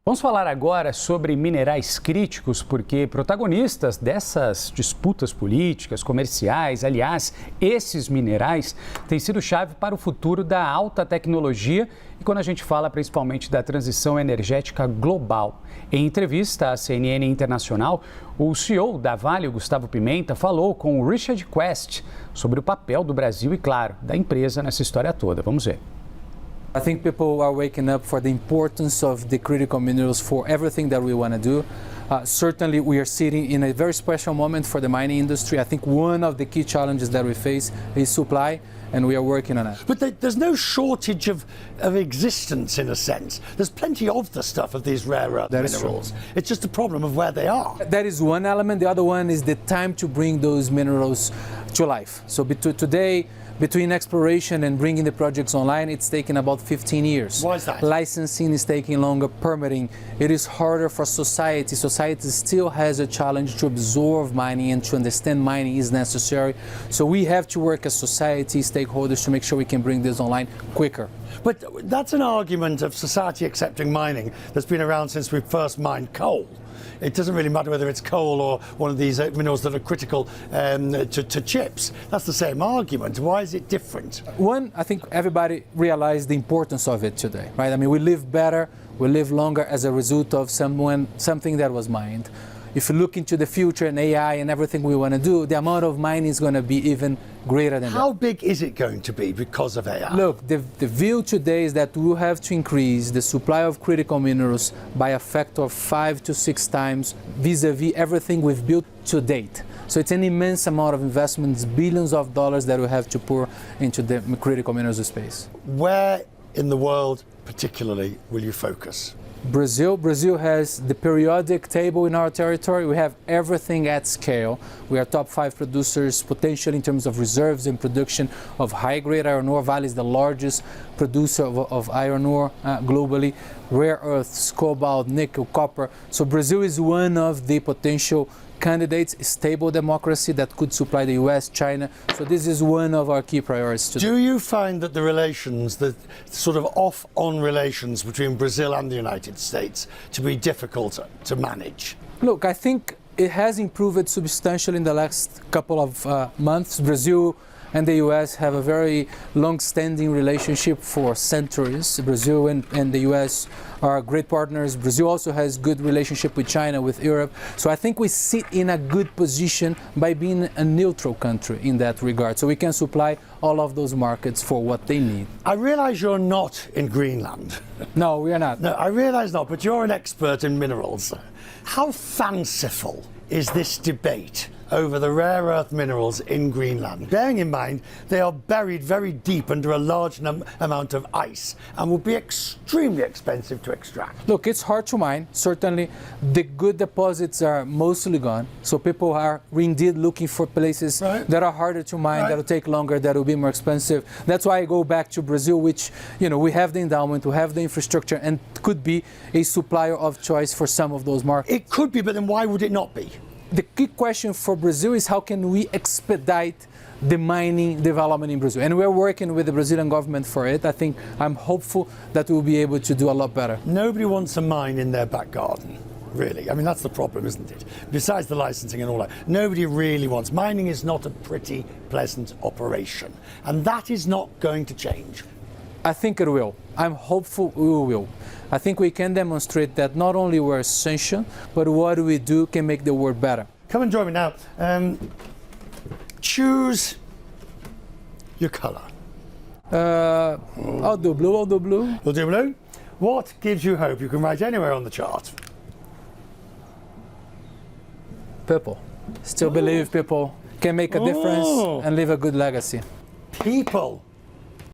Vamos falar agora sobre minerais críticos, porque protagonistas dessas disputas políticas, comerciais, aliás, esses minerais têm sido chave para o futuro da alta tecnologia e quando a gente fala principalmente da transição energética global. Em entrevista à CNN Internacional, o CEO da Vale, Gustavo Pimenta, falou com o Richard Quest sobre o papel do Brasil e, claro, da empresa nessa história toda. Vamos ver. I think people are waking up for the importance of the critical minerals for everything that we want to do. Certainly we are sitting in a very special moment for the mining industry. I think one of the key challenges that we face is supply, and we are working on it. But there's no shortage of existence in a sense. There's plenty of the stuff of these rare earth minerals. It's just a problem of where they are. That is one element. The other one is the time to bring those minerals to life. So today, between exploration and bringing the projects online, it's taken about 15 years. Why is that? Licensing is taking longer, permitting. It is harder for society. Society still has a challenge to absorb mining and to understand mining is necessary. So we have to work as society, stakeholders, to make sure we can bring this online quicker. But that's an argument of society accepting mining that's been around since we first mined coal. It doesn't really matter whether it's coal or one of these minerals that are critical to chips. That's the same argument. Why is it different? One, I think everybody realized the importance of it today, right? I mean, we live better, we live longer as a result of something that was mined. If you look into the future and AI and everything we want to do, the amount of mining is going to be even greater than that. How big is it going to be because of AI? Look, the view today is that we will have to increase the supply of critical minerals by a factor of 5 to 6 times vis-a-vis everything we've built to date. So it's an immense amount of investments, billions of dollars that we have to pour into the critical minerals space. Where in the world particularly will you focus? Brazil has the periodic table in our territory. We have everything at scale. We are top 5 producers potentially in terms of reserves and production of high-grade iron ore. Vale is the largest producer of iron ore globally. Rare earths, cobalt, nickel, copper. So Brazil is one of the potential candidates, stable democracy that could supply the US, China. So this is one of our key priorities today. Do you find that the relations, the sort of off-on relations between Brazil and the United States to be difficult to manage? Look, I think it has improved substantially in the last couple of months. Brazil and the US have a very long-standing relationship for centuries. Brazil and the US are great partners. Brazil also has good relationship with China, with Europe. So I think we sit in a good position by being a neutral country in that regard. So we can supply all of those markets for what they need. I realize you're not in Greenland. No, we are not. No, I realize not, but you're an expert in minerals. How fanciful is this debate over the rare earth minerals in Greenland? Bearing in mind they are buried very deep under a large amount of ice and will be extremely expensive to extract. Look, it's hard to mine. Certainly the good deposits are mostly gone. So people are indeed looking for places that are harder to mine, that will take longer, that will be more expensive. That's why I go back to Brazil, which, you know, we have the endowment, we have the infrastructure, and could be a supplier of choice for some of those markets. It could be, but then why would it not be? The key question for Brazil is how can we expedite the mining development in Brazil? And we're working with the Brazilian government for it. I think I'm hopeful that we'll be able to do a lot better. Nobody wants a mine in their back garden, really. I mean, that's the problem, isn't it? Besides the licensing and all that, nobody really wants. Mining is not a pretty, pleasant operation. And that is not going to change. I think it will. I'm hopeful we will. I think we can demonstrate that not only we're essential, but what we do can make the world better. Come and join me now. Choose your colour. I'll do blue, I'll do blue. You'll do blue? What gives you hope? You can write anywhere on the chart. Purple. Still believe people can make a difference and leave a good legacy. People.